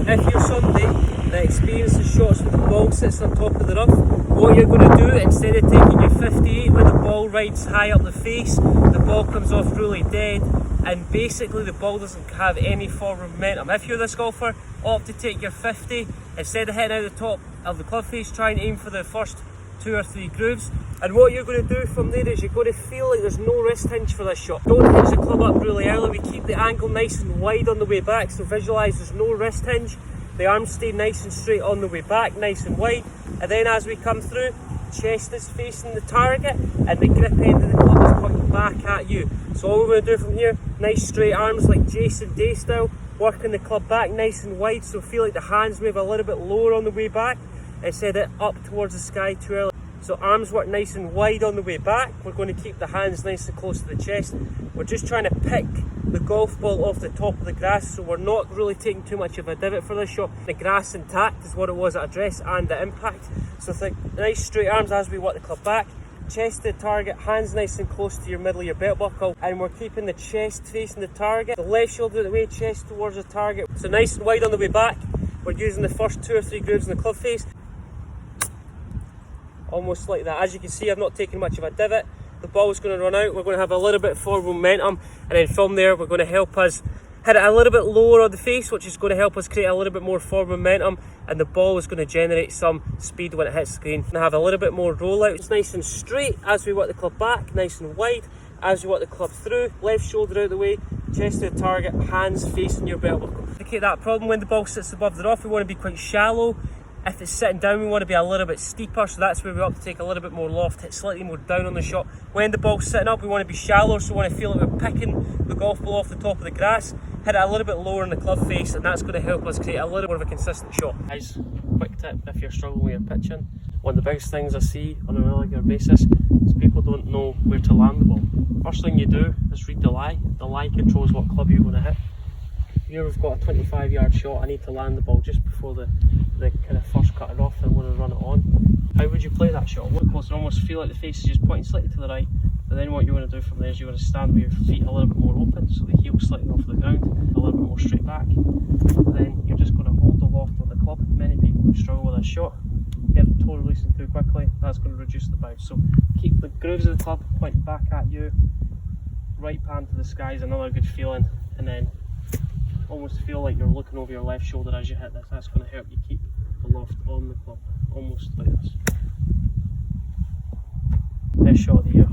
if you're somebody that experiences shots with the ball sits on top of the rough, what you're going to do, instead of taking your 58 where the ball rides high up the face, the ball comes off really dead, and basically the ball doesn't have any forward momentum. If you're this golfer, opt to take your 50, instead of hitting out the top of the club face, try and aim for the first 2 or 3 grooves. And what you're going to do from there is you're going to feel like there's no wrist hinge for this shot. Don't hinge the club up really early. We keep the angle nice and wide on the way back, so visualise there's no wrist hinge. The arms stay nice and straight on the way back, nice and wide. And then as we come through, chest is facing the target and the grip end of the club is pointing back at you. So all we're going to do from here, nice straight arms like Jason Day style, working the club back nice and wide, so feel like the hands move a little bit lower on the way back instead of up towards the sky too early. So arms work nice and wide on the way back. We're going to keep the hands nice and close to the chest. We're just trying to pick the golf ball off the top of the grass, so we're not really taking too much of a divot for this shot. The grass intact is what it was at address and the impact. So think nice straight arms as we work the club back. Chest to the target, hands nice and close to your middle of your belt buckle, and we're keeping the chest facing the target. The left shoulder out the way, chest towards the target. So nice and wide on the way back. We're using the first 2 or 3 grooves in the club face. Almost like that. As you can see, I've not taken much of a divot. The ball's going to run out. We're going to have a little bit of forward momentum, and then from there we're going to help us hit it a little bit lower on the face, which is going to help us create a little bit more forward momentum, and the ball is going to generate some speed when it hits the green. We're going to have a little bit more rollout. It's nice and straight as we work the club back, nice and wide as we work the club through. Left shoulder out the way, chest to the target, hands facing your belt buckle. To indicate that problem, when the ball sits above the rough, we want to be quite shallow. If it's sitting down, we want to be a little bit steeper, so that's where we opt to take a little bit more loft, hit slightly more down on the shot. When the ball's sitting up, we want to be shallower, so we want to feel like we're picking the golf ball off the top of the grass, hit it a little bit lower in the club face, and that's going to help us create a little more of a consistent shot. Guys, quick tip if you're struggling with your pitching. One of the biggest things I see on a regular basis is people don't know where to land the ball. First thing you do is read the lie. The lie controls what club you're going to hit. Here we've got a 25-yard shot. I need to land the ball just before the kind of first cut it off, and I want to run it on. How would you play that shot? Look closer, almost feel like the face is just pointing slightly to the right, but then what you want to do from there is you want to stand with your feet a little bit more open, so the heel's slightly off the ground, a little bit more straight back. Then you're just going to hold the loft of the club. Many people who struggle with this shot get the toe releasing too quickly. That's going to reduce the bounce. So keep the grooves of the club pointing back at you. Right palm to the sky is another good feeling, and then almost feel like you're looking over your left shoulder as you hit this. That's going to help you keep the loft on the club, almost like this. Best shot of the year.